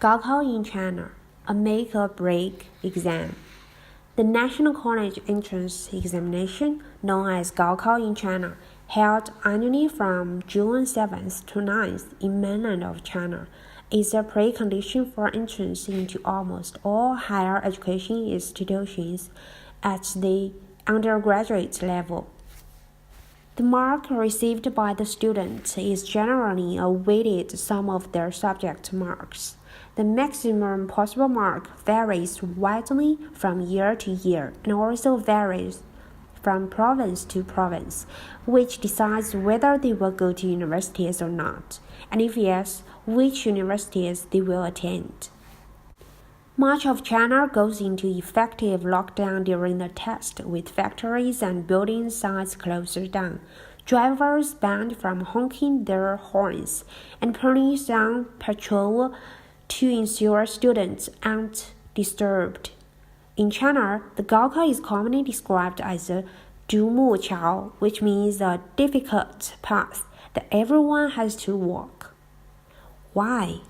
GaoKao in China, a make-or-break exam. The National College Entrance Examination, known as GaoKao in China, held annually from June 7th to 9th in mainland of China, is a precondition for entrance into almost all higher education institutions at the undergraduate level. The mark received by the student is generally a weighted sum of their subject marks. The maximum possible mark varies widely from year to year and also varies from province to province, which decides whether they will go to universities or not, and if yes, which universities they will attend. Much of China goes into effective lockdown during the test, with factories and building sites closed down, drivers banned from honking their horns, and police on patrol to ensure students aren't disturbed. In China, the GaoKao is commonly described as a 独木桥, which means a difficult path that everyone has to walk. Why?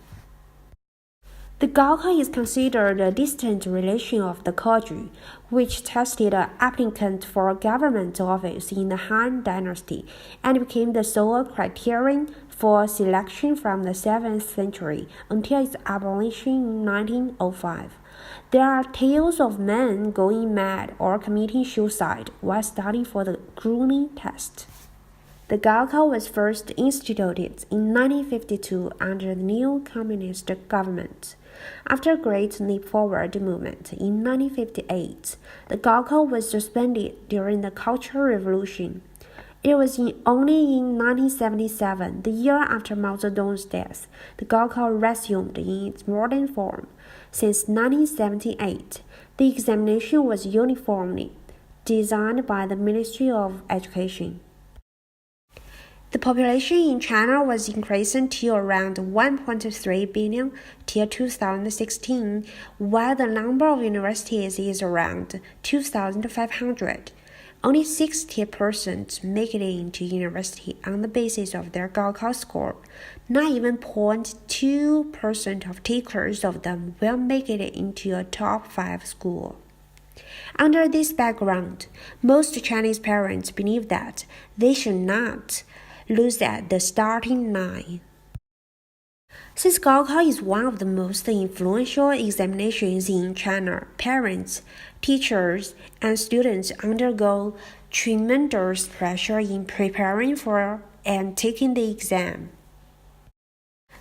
The GaoKao is considered a distant relation of the Kazhu, which tested an applicant for a government office in the Han Dynasty and became the sole criterion for selection from the 7th century until its abolition in 1905. There are tales of men going mad or committing suicide while studying for the grueling test. The GaoKao was first instituted in 1952 under the new communist government. After a great leap forward movement in 1958, the GaoKao was suspended during the Cultural Revolution. It was only in 1977, the year after Mao Zedong's death, the GaoKao resumed in its modern form. Since 1978, the examination was uniformly designed by the Ministry of Education. The population in China was increasing to around 1.3 billion till 2016, while the number of universities is around 2,500. Only 60% make it into university on the basis of their GaoKao score. Not even 0.2% of takers of them will make it into a top 5 school. Under this background, most Chinese parents believe that they should not lose at the starting line. Since GaoKao is one of the most influential examinations in China, parents, teachers, and students undergo tremendous pressure in preparing for and taking the exam.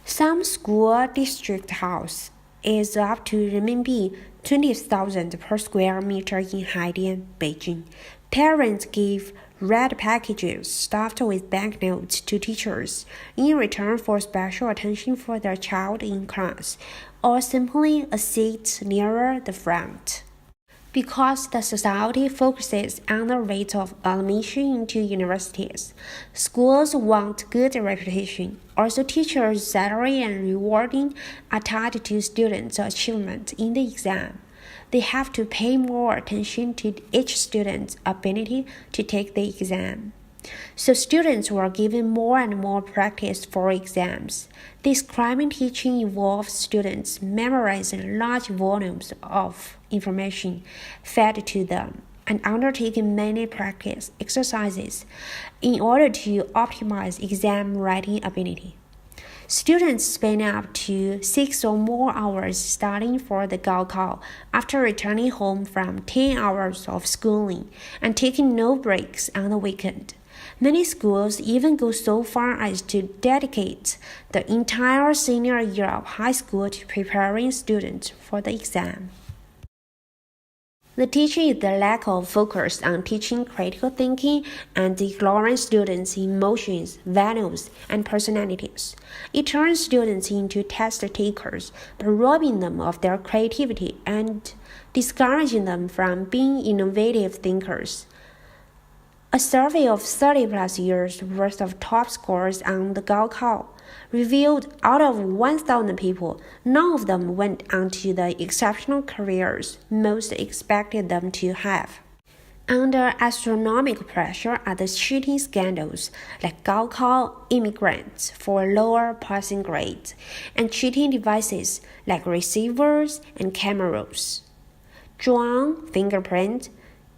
Some school district house is up to RMB 20,000 per square meter in Haidian, Beijing. Parents give red packages stuffed with banknotes to teachers in return for special attention for their child in class, or simply a seat nearer the front. Because the society focuses on the rate of admission into universities, schools want good reputation. Also, teachers' salary and rewarding are tied to students' achievement in the exam. They have to pay more attention to each student's ability to take the exam. So students were given more and more practice for exams. This climate teaching involves students memorizing large volumes of information fed to them and undertaking many practice exercises in order to optimize exam writing ability. Students spend up to 6 or more hours studying for the GaoKao after returning home from 10 hours of schooling and taking no breaks on the weekend. Many schools even go so far as to dedicate the entire senior year of high school to preparing students for the exam. The teaching is the lack of focus on teaching critical thinking and ignoring students' emotions, values, and personalities. It turns students into test takers by robbing them of their creativity and discouraging them from being innovative thinkers. A survey of 30-plus years' worth of top scores on the GaoKao revealed out of 1,000 people, none of them went on to the exceptional careers most expected them to have. Under astronomical pressure are the cheating scandals like GaoKao immigrants for lower passing grades and cheating devices like receivers and cameras. Drone, fingerprint,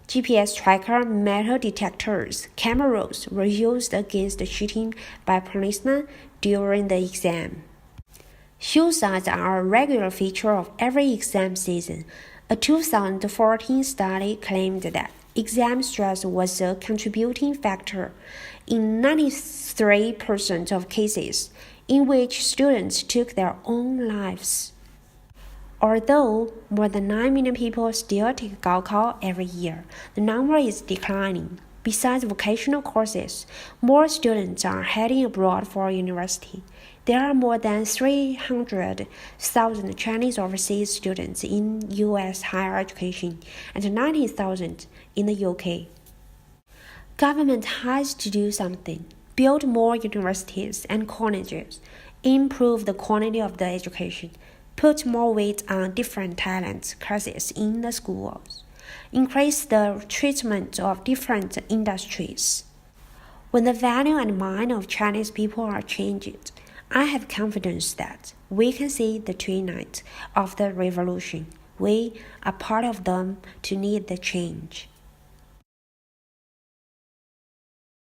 GPS tracker, metal detectors, cameras were used against cheating by policemen during the exam. Suicides are a regular feature of every exam season. A 2014 study claimed that exam stress was a contributing factor in 93% of cases in which students took their own lives. Although more than 9 million people still take GaoKao every year, the number is declining. Besides vocational courses, more students are heading abroad for university. There are more than 300,000 Chinese overseas students in U.S. higher education and 90,000 in the UK. Government has to do something, build more universities and colleges, improve the quality of the education, put more weight on different talent classes in the schools, increase the treatment of different industries. When the value and mind of Chinese people are changed, I have confidence that we can see the twilight of the revolution. We are part of them to lead the change.